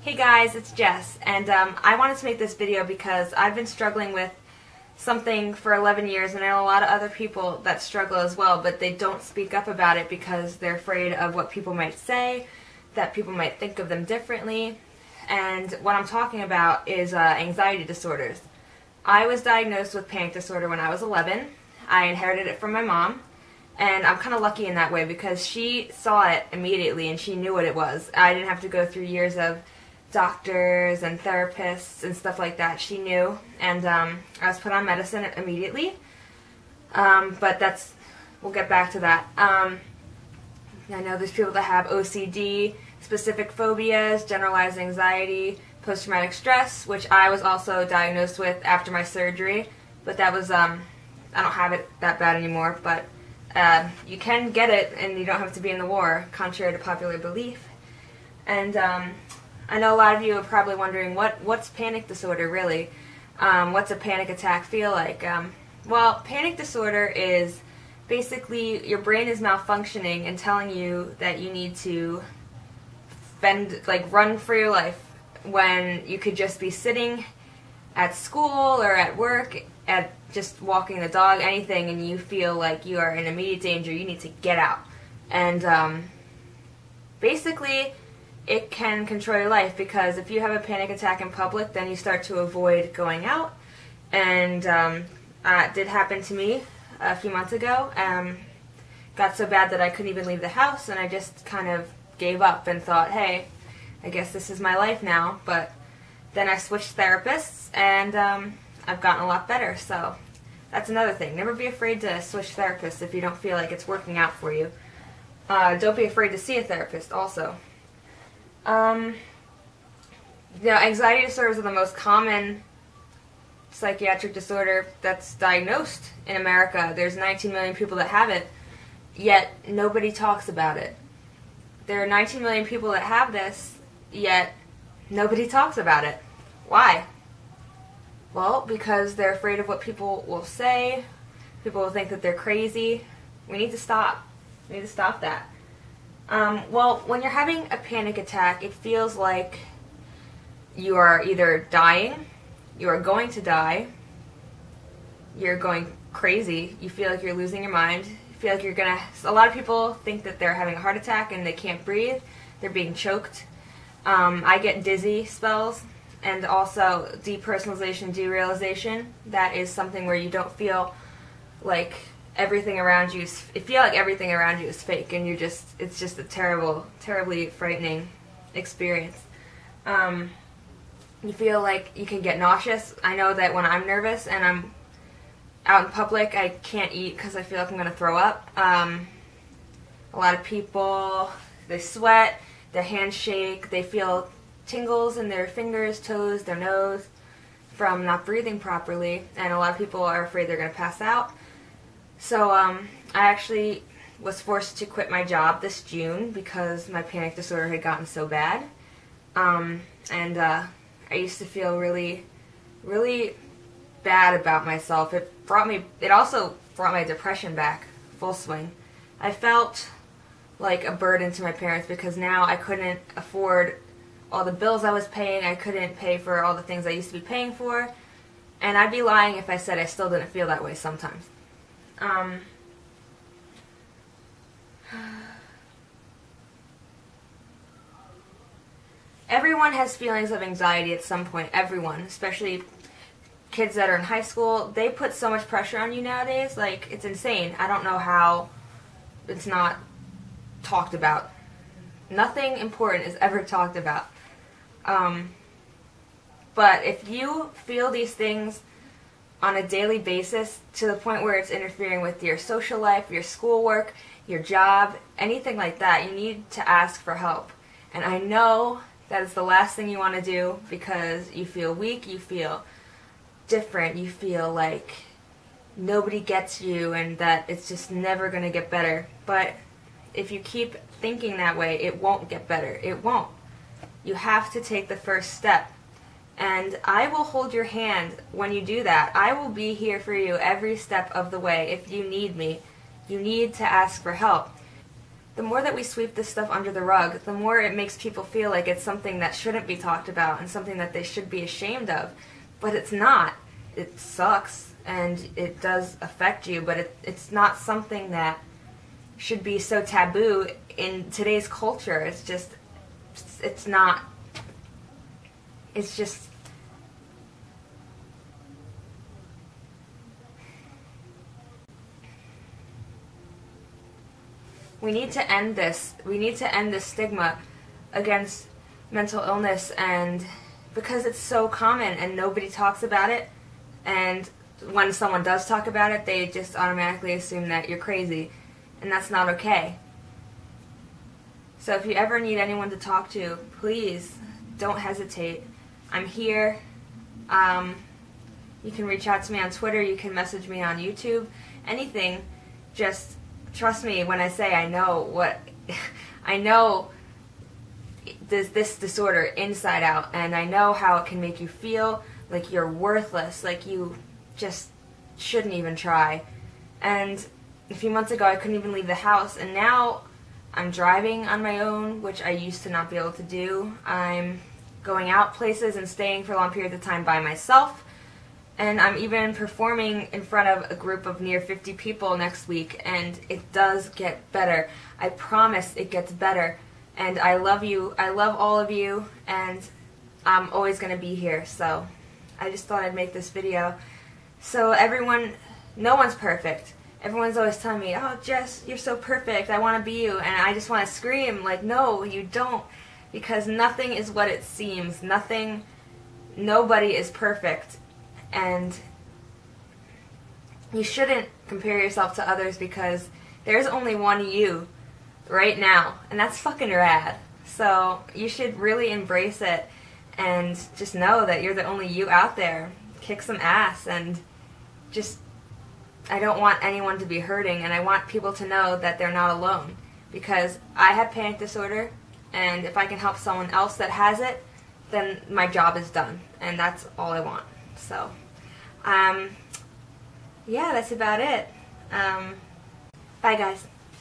Hey guys, it's Jess, and I wanted to make this video because I've been struggling with something for 11 years, and I know a lot of other people that struggle as well, but they don't speak up about it because they're afraid of what people might say, that people might think of them differently. And what I'm talking about is anxiety disorders. I was diagnosed with panic disorder when I was 11. I inherited it from my mom, and I'm kind of lucky in that way because she saw it immediately and she knew what it was. I didn't have to go through years of doctors and therapists and stuff like that. She knew, and I was put on medicine immediately. But we'll get back to that. I know there's people that have OCD, specific phobias, generalized anxiety, post-traumatic stress, which I was also diagnosed with after my surgery, but that was, I don't have it that bad anymore, but you can get it and you don't have to be in the war, contrary to popular belief. And I know a lot of you are probably wondering, what's panic disorder really? What's a panic attack feel like? Well, panic disorder is basically your brain is malfunctioning and telling you that you need to run for your life when you could just be sitting at school or at work, at just walking the dog, anything, and you feel like you are in immediate danger. You need to get out. And basically, it can control your life, because if you have a panic attack in public, then you start to avoid going out. And it did happen to me a few months ago. Got so bad that I couldn't even leave the house, and I just kind of gave up and thought, hey, I guess this is my life now. But then I switched therapists, and I've gotten a lot better. So that's another thing. Never be afraid to switch therapists if you don't feel like it's working out for you. Don't be afraid to see a therapist also. Anxiety disorders are the most common psychiatric disorder that's diagnosed in America. There's 19 million people that have it, yet nobody talks about it. There are 19 million people that have this, yet nobody talks about it. Why? Well, because they're afraid of what people will say. People will think that they're crazy. We need to stop. We need to stop that. Well, when you're having a panic attack, it feels like you are either dying, you are going to die, you're going crazy, you feel like you're losing your mind, you feel like you're gonna... A lot of people think that they're having a heart attack and they can't breathe, they're being choked. I get dizzy spells, and also depersonalization, derealization. That is something where you don't feel like everything around you everything around you is fake, and it's just a terribly frightening experience. You feel like you can get nauseous. I know that when I'm nervous and I'm out in public, I can't eat because I feel like I'm going to throw up. A lot of people, they sweat, their hands shake, they feel tingles in their fingers, toes, their nose from not breathing properly, and a lot of people are afraid they're going to pass out. So I actually was forced to quit my job this June because my panic disorder had gotten so bad. I used to feel really, really bad about myself. It also brought my depression back, full swing. I felt like a burden to my parents because now I couldn't afford all the bills I was paying. I couldn't pay for all the things I used to be paying for. And I'd be lying if I said I still didn't feel that way sometimes. Everyone has feelings of anxiety at some point. Everyone, especially kids that are in high school. They put so much pressure on you nowadays, like, it's insane. I don't know how it's not talked about. Nothing important is ever talked about. But if you feel these things on a daily basis to the point where it's interfering with your social life, your schoolwork, your job, anything like that, you need to ask for help. And I know that is the last thing you want to do because you feel weak, you feel different, you feel like nobody gets you and that it's just never going to get better. But if you keep thinking that way, it won't get better. It won't. You have to take the first step. And I will hold your hand when you do that. I will be here for you every step of the way if you need me. You need to ask for help. the more that we sweep this stuff under the rug, the more it makes people feel like it's something that shouldn't be talked about and something that they should be ashamed of. But it's not. It sucks and it does affect you, but it's not something that should be so taboo in today's culture. It's not. It's just... We need to end this. We need to end this stigma against mental illness, and because it's so common and nobody talks about it, and when someone does talk about it, they just automatically assume that you're crazy, and that's not okay. So if you ever need anyone to talk to, please don't hesitate. I'm here. You can reach out to me on Twitter, you can message me on YouTube, anything. Just trust me when I say I know this disorder inside out, and I know how it can make you feel like you're worthless, like you just shouldn't even try. And a few months ago I couldn't even leave the house, and now I'm driving on my own, which I used to not be able to do. I'm going out places and staying for long periods of time by myself. And I'm even performing in front of a group of near 50 people next week, and it does get better. I promise it gets better. And I love you. I love all of you, and I'm always going to be here. So I just thought I'd make this video. So everyone, no one's perfect. Everyone's always telling me, oh, Jess, you're so perfect. I want to be you. And I just want to scream, like, no, you don't. Because nothing is what it seems. Nobody is perfect. And you shouldn't compare yourself to others, because there's only one you right now, and that's fucking rad. So you should really embrace it and just know that you're the only you out there. Kick some ass, and just, I don't want anyone to be hurting, and I want people to know that they're not alone, because I have panic disorder, and if I can help someone else that has it, then my job is done, and that's all I want. So, yeah, that's about it. Bye, guys.